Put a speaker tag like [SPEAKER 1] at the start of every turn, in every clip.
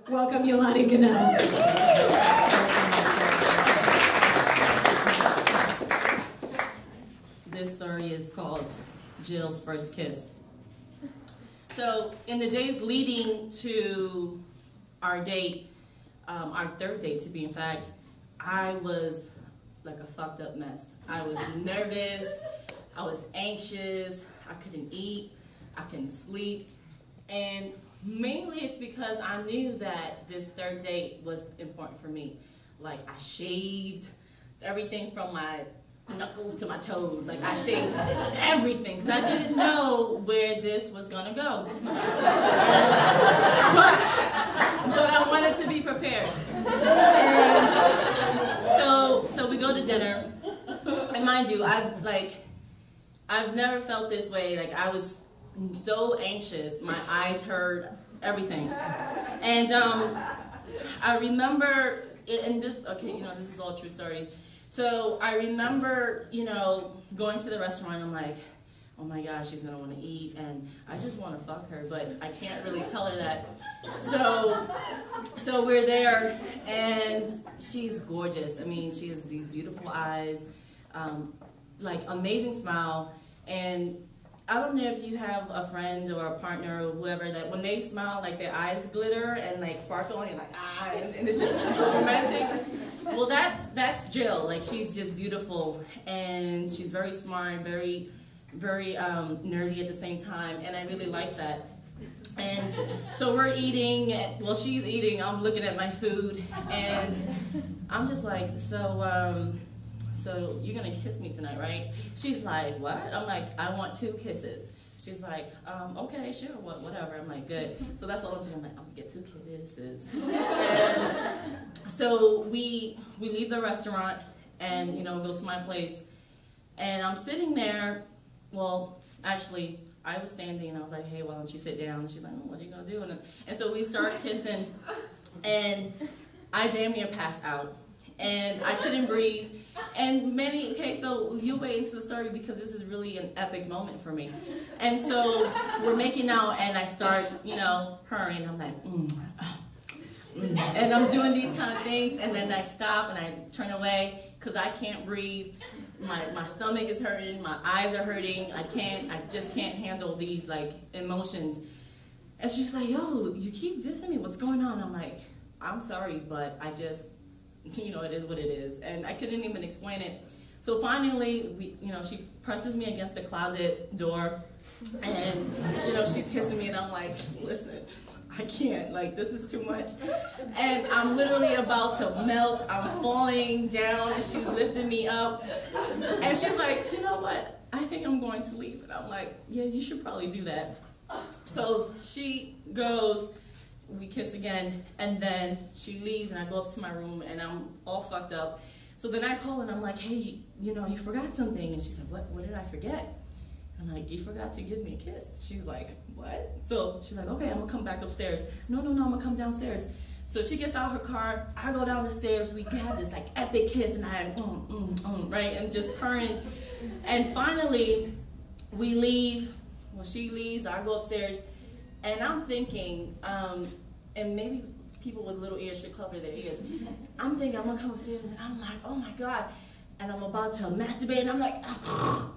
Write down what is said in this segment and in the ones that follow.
[SPEAKER 1] Welcome, Yolani Ganel.
[SPEAKER 2] This story is called Jill's First Kiss. So in the days leading to our date, our third date to be in fact, I was like a fucked up mess. I was nervous, I was anxious, I couldn't eat, I couldn't sleep, and mainly it's because I knew that this third date was important for me. Like I shaved everything from my knuckles to my toes. Like I shaved everything because I didn't know where this was gonna go. But I wanted to be prepared. And so we go to dinner. And mind you, I've never felt this way. Like I was so anxious. My eyes hurt, everything. And I remember, and this, okay, this is all true stories. So I remember, going to the restaurant, I'm like, oh my gosh, she's gonna wanna eat, and I just wanna fuck her, but I can't really tell her that. So we're there, and she's gorgeous. I mean, she has these beautiful eyes, like amazing smile, and I don't know if you have a friend or a partner or whoever that when they smile, like their eyes glitter and like sparkle, and you're like, ah, and it's just romantic. Well, that's Jill. Like she's just beautiful, and she's very smart, very nerdy at the same time, and I really like that. And so we're eating, well, she's eating, I'm looking at my food, and I'm just like, so you're gonna kiss me tonight, right? She's like, what? I'm like, I want 2 kisses. She's like, okay, sure, whatever. I'm like, good. So that's all I'm thinking. I'm like, I'm gonna get 2 kisses. And so we leave the restaurant and go to my place, and I'm sitting there. Well, actually, I was standing, and I was like, hey, why don't you sit down? And she's like, oh, what are you gonna do? And so we start kissing, and I damn near passed out. And I couldn't breathe. And so you'll wait into the story because this is really an epic moment for me. And so we're making out, and I start, purring. I'm like, and I'm doing these kind of things, and then I stop and I turn away because I can't breathe. My stomach is hurting, my eyes are hurting. I just can't handle these like emotions. And she's like, yo, you keep dissing me. What's going on? I'm like, I'm sorry, but I just, it is what it is. And I couldn't even explain it. So finally, she presses me against the closet door, and, she's kissing me, and I'm like, listen, I can't, like, this is too much. And I'm literally about to melt. I'm falling down, and she's lifting me up. And she's like, you know what? I think I'm going to leave. And I'm like, yeah, you should probably do that. So she goes, we kiss again, and then she leaves, and I go up to my room, and I'm all fucked up. So then I call, and I'm like, hey, you forgot something. And she's like, what did I forget? I'm like, you forgot to give me a kiss. She's like, what? So she's like, okay, I'm gonna come back upstairs. No, I'm gonna come downstairs. So she gets out her car, I go down the stairs, we have this like epic kiss, and I, right, and just purring. And finally, we leave. Well, she leaves, I go upstairs, and I'm thinking, and maybe people with little ears should cover their ears. I'm thinking I'm gonna come upstairs, and I'm like, oh my God. And I'm about to masturbate, and I'm like,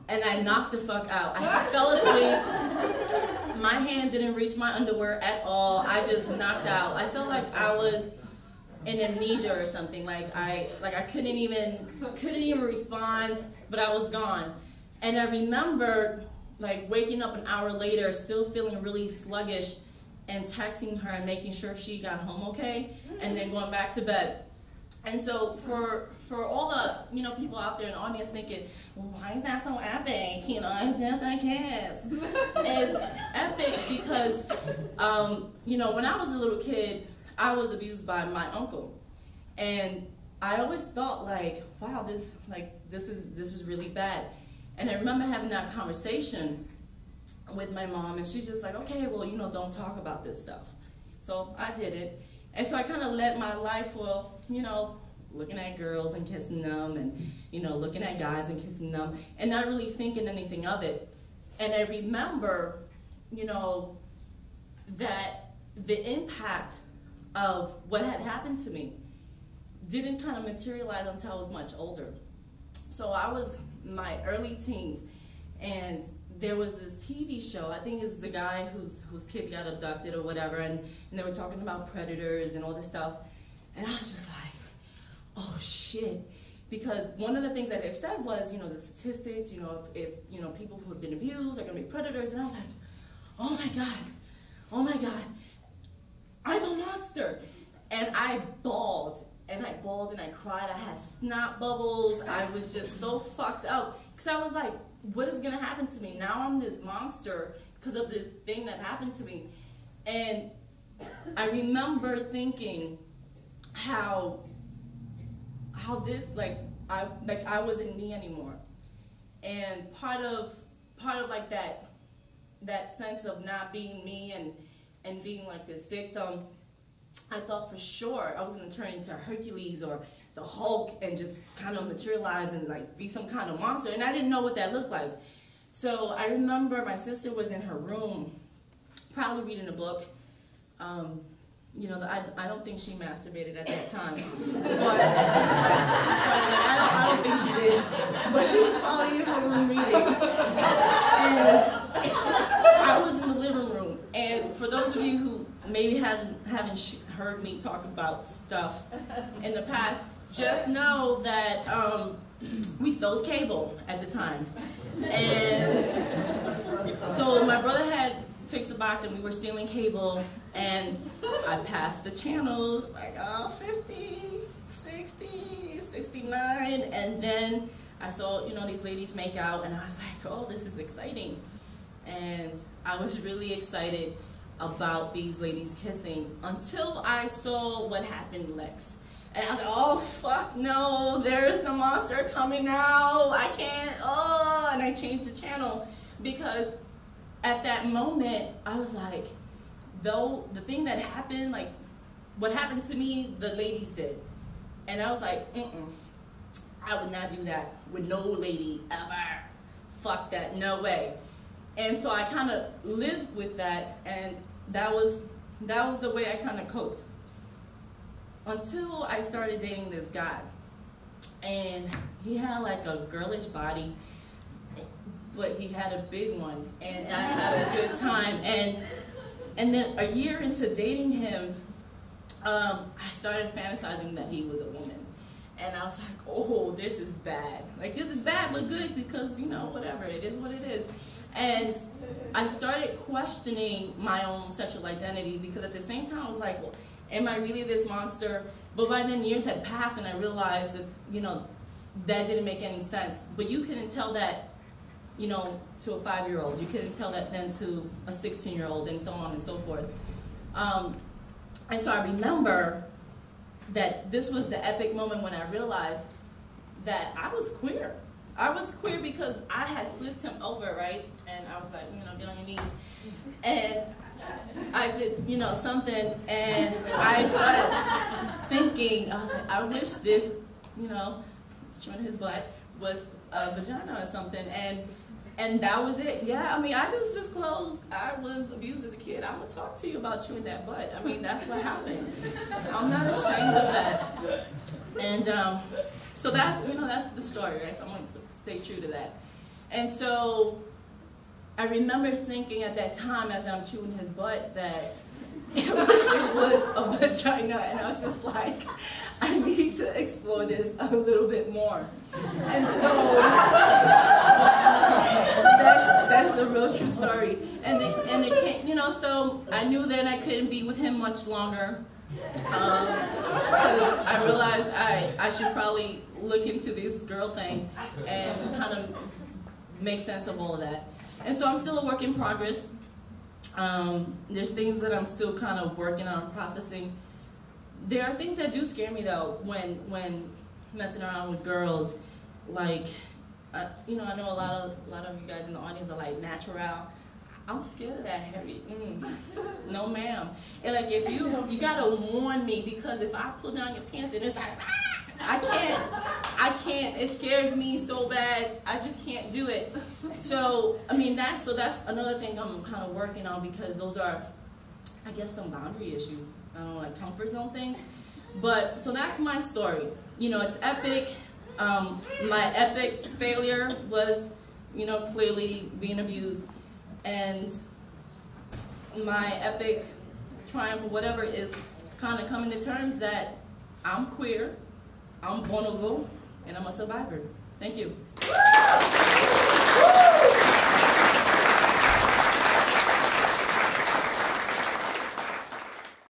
[SPEAKER 2] and I knocked the fuck out. I fell asleep. My hand didn't reach my underwear at all. I just knocked out. I felt like I was in amnesia or something. Like I couldn't even respond, but I was gone. And I remember like waking up an hour later, still feeling really sluggish, and texting her and making sure she got home okay, and then going back to bed. And so for all the people out there in the audience thinking, well, why is that so epic? It's just a kiss. It's epic because when I was a little kid, I was abused by my uncle, and I always thought like, wow, this is really bad. And I remember having that conversation with my mom, and she's just like, okay, well, don't talk about this stuff. So I did it. And so I kind of let my life, looking at girls and kissing them, and, looking at guys and kissing them, and not really thinking anything of it. And I remember, that the impact of what had happened to me didn't kind of materialize until I was much older. So I was in my early teens, and there was this TV show, I think it's the guy whose kid got abducted or whatever, and they were talking about predators and all this stuff, and I was just like, oh shit. Because one of the things that they said was, the statistics, if people who have been abused are gonna be predators, and I was like, oh my God, I'm a monster. And I bawled, and I cried, I had snot bubbles, I was just so fucked up, because I was like, what is gonna happen to me? Now I'm this monster because of this thing that happened to me. And I remember thinking how this, I wasn't me anymore. And part of like that sense of not being me and being like this victim, I thought for sure I was gonna turn into Hercules or the Hulk and just kind of materialize and like be some kind of monster, and I didn't know what that looked like. So I remember my sister was in her room, probably reading a book. I don't think she masturbated at that time, but I don't think she did. But she was probably in her room reading, and I was in the living room. And for those of you who maybe haven't heard me talk about stuff in the past, just know that we stole cable at the time. And so my brother had fixed the box and we were stealing cable, and I passed the channels like 50, 60, 69, and then I saw these ladies make out, and I was like, oh, this is exciting. And I was really excited about these ladies kissing until I saw what happened next. And I was like, oh, fuck no, there's the monster coming now. I can't, and I changed the channel, because at that moment, I was like, though the thing that happened, like what happened to me, the ladies did. And I was like, I would not do that with no lady ever. Fuck that, no way. And so I kind of lived with that, and that was the way I kind of coped. Until I started dating this guy, and he had like a girlish body, but he had a big one, and I had a good time. And then a year into dating him, I started fantasizing that he was a woman, and I was like, oh, this is bad. Like, this is bad but good, because whatever, it is what it is. And I started questioning my own sexual identity, because at the same time I was like, well, am I really this monster? But by then years had passed, and I realized that, that didn't make any sense. But you couldn't tell that, to a 5-year-old. You couldn't tell that then to a 16-year-old, and so on and so forth. And so I remember that this was the epic moment when I realized that I was queer. I was queer because I had flipped him over, right? And I was like, get on your knees. And I did, something, and I started thinking, I was like, I wish this, chewing his butt, was a vagina or something. And that was it. Yeah, I just disclosed I was abused as a kid. I'm going to talk to you about chewing that butt. That's what happened. I'm not ashamed of that. And so that's, that's the story, right? So I'm going to stay true to that. And so I remember thinking at that time, as I'm chewing his butt, that it was a vagina, and I was just like, I need to explore this a little bit more. And so that's the real true story. And it came, so I knew that I couldn't be with him much longer, because I realized I should probably look into this girl thing and kind of make sense of all of that. And so I'm still a work in progress. There's things that I'm still kind of working on, processing. There are things that do scare me though, when messing around with girls. Like, I know a lot of you guys in the audience are like natural. I'm scared of that heavy. No, ma'am. And like, if you gotta warn me, because if I pull down your pants and it's like, I can't. It scares me so bad. I just can't do it. So that's another thing I'm kind of working on, because those are, I guess, some boundary issues I don't know, like comfort zone things. But, so that's my story. You know, it's epic. My epic failure was, you know, clearly being abused. And my epic triumph or whatever is kind of coming to terms that I'm queer, I'm vulnerable, and I'm a survivor. Thank you.